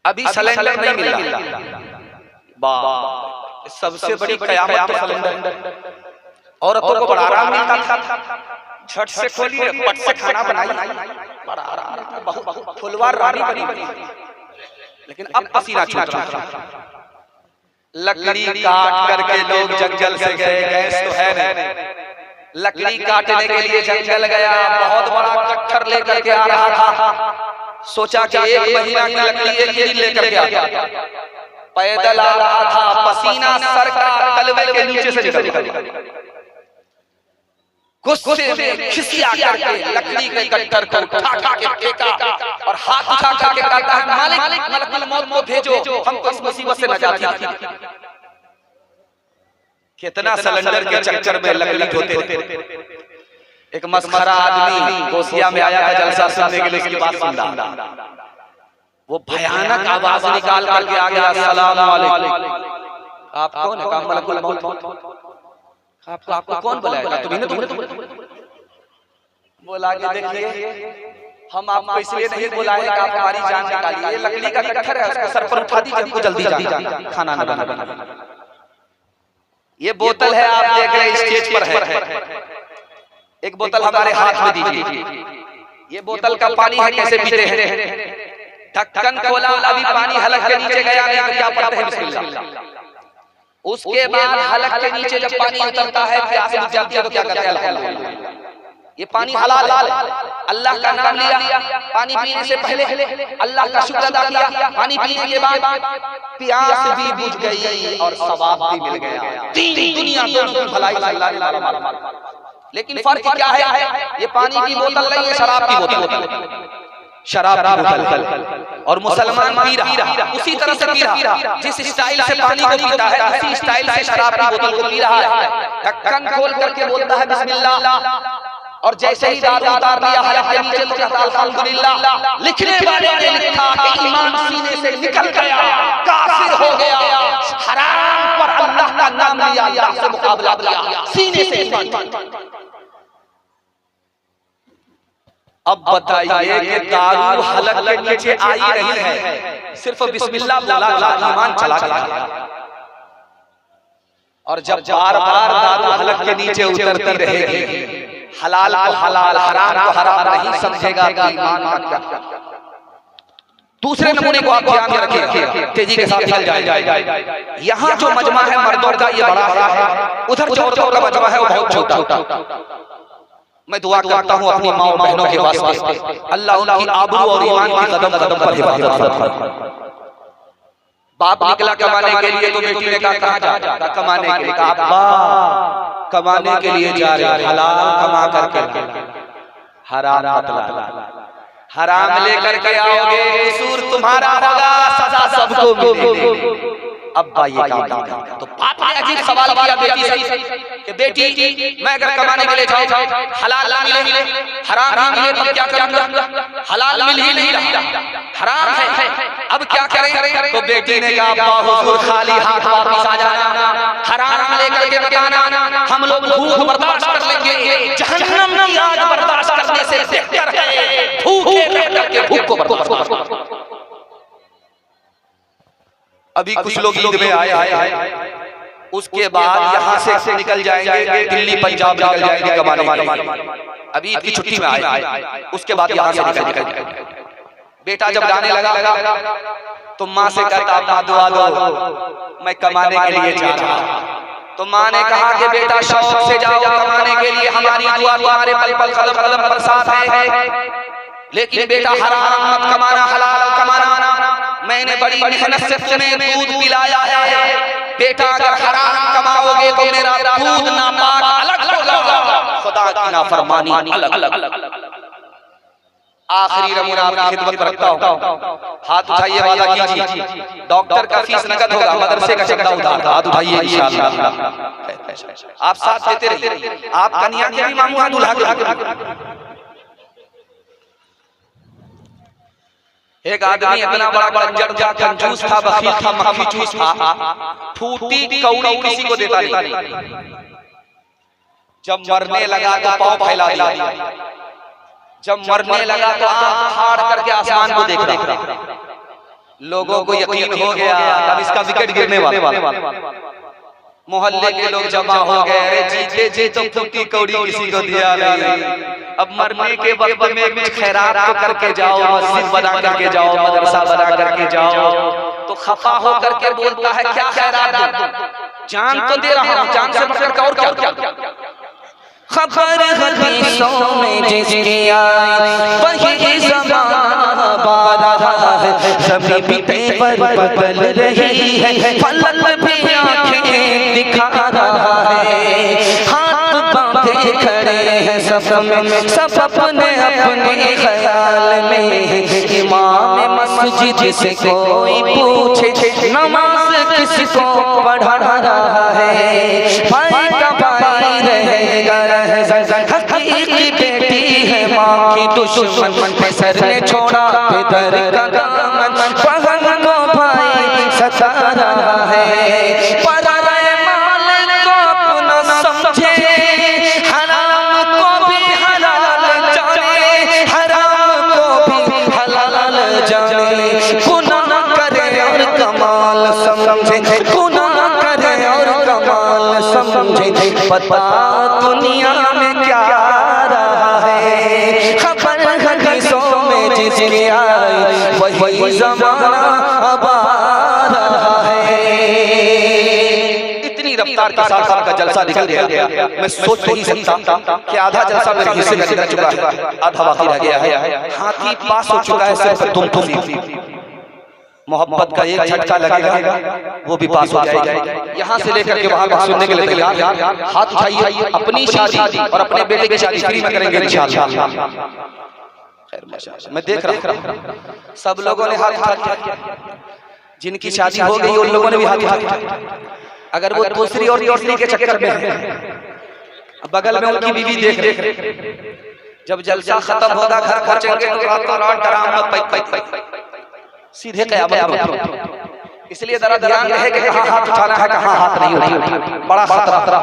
अभी सिलेंडर नहीं मिला, वाह सबसे बड़ी कयामत तो सिलेंडर। औरतों को बड़ा आराम मिलता था, झट से खोलिए पट से खाना बनाइए, बड़ा आराम, बहुत फुलवार रानी बनी। लेकिन अब पसीना छूट रहा है। लकड़ी काट करके लोग जंगल से गए, गैस तो है नहीं, लकड़ी काटने के लिए जंगल गया, बहुत बड़ा कट्टर लेकर के आ रहा था। सोचा कि एक महीना की लकड़ी एक दिन लेकर के आता, पैदल आ रहा था, पसीना सर का तलवे के नीचे से निकल गया। गुस्से में खिसिया करके लकड़ी के कट्टर को उठा के फेंका और हाथ उठा के कहता है, मालिक मलकुल मौत को भेजो, हमको इस मुसीबत से नजात दी। कितना सिलेंडर के चक्कर में लकड़ी ढोते थे। एक मस्खरा आदमी गोसिया में आया था जलसा सुनने के लिए, उसकी बात सुन रहा, वो भयानक आवाज निकाल करके आ गया, अस्सलाम वालेकुम। आप कौन है? कहा मलकुल मौत। आपको कौन बुलाया? तुम्हें बोला कि देखिए हम आपको इसलिए नहीं बुलाए कि आप हमारी जान निकालिए, ये लकड़ी का कट्टर है, उसको सर पर उठा दीजिए, हमको जल्दी जाना, खाना न बना। ये बोतल है, आप देख रहे हैं स्टेज पर है, एक बोतल हमारे हाथ में दीजिए। ये बोतल का पानी है, कैसे पीते हैं? ढक्कन खोला, अभी पानी हलक के नीचे गया नहीं तो क्या पढ़ते हैं बिस्मिल्लाह। उसके बाद हलक के नीचे जब पानी उतरता है, प्यास बुझ जाती है तो क्या करते हैं? अल्हम्दुलिल्लाह, ये पानी हलाल है, अल्लाह का नाम लिया, पानी पीने से पहले अल्लाह का शुक्र अदा किया, पानी पीने के बाद प्यास भी बुझ गई और सवाब भी मिल गया, तीन दुनिया की भलाई मारा। लेकिन फर्क क्या है? ये पानी की बोतल नहीं है, शराब की बोतल, शराब की बोतल। और मुसलमान पी रहा, उसी तरह से पी रहा, जिस स्टाइल से पानी को पीता है उसी स्टाइल से शराब की बोतल को पी रहा है। ढक्कन खोल करके बोलता है बिस्मिल्लाह, और जैसे ही दारू उतार दिया हलक के नीचे तो कहता अल्हम्दुलिल्लाह। लिखने वाले ने लिखा कि ईमान सीने से निकल गया, काफिर हो गया, हराम पर अल्लाह का नाम लिया, अल्लाह से मुकाबला किया, सीने से ईमान। अब बताइए कि दारू हलक के नीचे आई रही है, सिर्फ बिस्मिल्लाह बोला ईमान चला गया। और जब बार बार दारू हलक के नीचे उतरती रहेगी, हलाल को हलाल हराम को हराम नहीं समझेगा कि ईमान का क्या। दूसरे नमूने को आप ध्यान में रखिए, तेजी के साथ चल जाए। यहाँ जो मजमा है मर्दों का ये बड़ा है, उधर जो औरतों का मजमा है वो बहुत छोटा। मैं दुआ करता हूँ अपनी माँ और बहनों के वास्ते, अल्लाह उनकी आबरू और ईमान की कदम कदम पर हिफाजत फरमाए। बाप निकला कमाने के लिए तो बेटी ने कहा कहाँ जा? कमाने के लिए। कहा अब्बा कमाने के लिए जा रहे, हलाल कमा करके, हराम मत लाना, हराम लेकर के आओगे कसूर तुम्हारा होगा, सजा सबको मिलेगी। अब्बा ये काम नहीं करता, तो बाप ने अजीब सवाल किया बेटी से कि बेटी मैं अगर कमाने के लिए जाऊं, हलाल मिले हराम मिले तो क्या करूंगा? हलाल मिल ही नहीं रहा, हराम है, अब क्या करें? तो बेटी ने कहा अब्बा हुजूर खाली हाथ वापस आ जाना, हराम लेकर के बताना, हम लोग भूख बर्दाश्त कर लेंगे, जहन्नम की आग बर्दाश्त करने से बेहतर है भूखे रह करके भूख को बर्दाश्त करो। अभी कुछ लोग ईद में आए, उसके बाद यहाँ से निकल जाएंगे दिल्ली पंजाब निकल जाएंगे कमाने। अभी ईद की छुट्टी में आए, उसके बाद यहाँ से निकल जाएंगे। बेटा जब गाने लगा तो माँ से कहता माँ दुआ दो, मैं कमाने के लिए जा रहा। तो माँ ने कहा कि बेटा शौक से जाओ कमाने के लिए, हमारी दुआ तुम्हारे पल पल कदम कदम पर साथ है, लेकिन बेटा हराम मत कमाना, हलाल कमाना। मैंने बड़ी मेहनत से तुम्हें दूध पिलाया है, बेटा अगर हराम कमाओगे तो मेरा दूध नापाक अलग होगा, खुदा की नाफरमानी अलग। आखिरी नमूना आपकी खिदमत में रखता हूं, हाथ उठाइए, वादा कीजिए डॉक्टर का फीस नकद होगा, मदरसे का चंदा उधार, हाथ उठाइए इंशाअल्लाह। आप साथ देते रहिए, आप कन्या के भी मामू हैं, दूल्हा के। एक आदमी इतना बड़ा कंजूस था, बखील था, मक्खी चूस था, फूटी कौड़ी किसी को देता नहीं। जब मरने लगा तो पांव फैला दिया, जब मरने लगा तो आंख फाड़ करके आसमान को देख रहा। लोगों को यकीन हो गया अब इसका विकेट गिरने वाला। मोहल्ले के लोग जमा हो गए, अरे जीते जी तो फूटी कौड़ी किसी को दिया नहीं, अब मरने के वक्त में कुछ खैरात तो करके जाओ, मस्जिद बना करके जाओ, मदरसा बना करके जाओ। तो खफा हो करके बोलता है क्या खैरात दूं, जान तो दे रहा हूं, जान से बढ़कर और क्या। खबर हदीसों में जिसकी आई वही ज़माना बारहा है, ज़मीं पे पर बदल रही है, फलक भी आंखें दिखा रहा है। हाथ बांधे खड़े हैं सब में, सब अपने अपने ख्याल में। इमाम मस्जिद से कोई पूछे नमाज किसको पढ़ा रहा है, भाई का भाई रहेगा हकीकी बेटी है माँ की दुश्मन, सर ने छोड़ा पितर का दामन, बहन को भाई सता रहा है। पराए माल को अपना समझे, हराम को भी हलाल जाने, हराम को भी हलाल जाने। गुनाह करे और कमाल समझे, गुनाह करे और कमाल समझे। पता दुनिया में क्या रहा है, खबर हदीसों में जिसकी आई वही ज़माना अब आ रहा है। इतनी रफ्तार के साथ आपका जलसा निकल गया, मैं सोच नहीं सकता कि आधा जलसा मेरे हिस्से में निकल चुका है, आधा बाकी रह गया है। हाथी पास हो चुका है, सिर्फ तुम मोहब्बत का एक झटका लगेगा वो भी पास हो जाएगा। यहाँ से लेकर के वहां तक सुनने के लिए तैयार, हाथ उठाइए। अपनी शादी और अपने बेटे की शादी फ्री में करेंगे इंशाअल्लाह। मैं देख रहा हूँ सब लोगों ने हाथ उठाया, जिनकी शादी हो गई उन लोगों ने भी हाथ उठाया। अगर वो दूसरी और तीसरी के चक्कर में है, बगल में उनकी बीवी देख रहे, जब जलसा खत्म होगा घर पहुंचेंगे तो रातों रात डरावना सीधे कयामत। इसलिए जरा ध्यान रहे कि कहाँ हाथ उठाना है, कहाँ हाथ नहीं उठाना, बड़ा खतरा।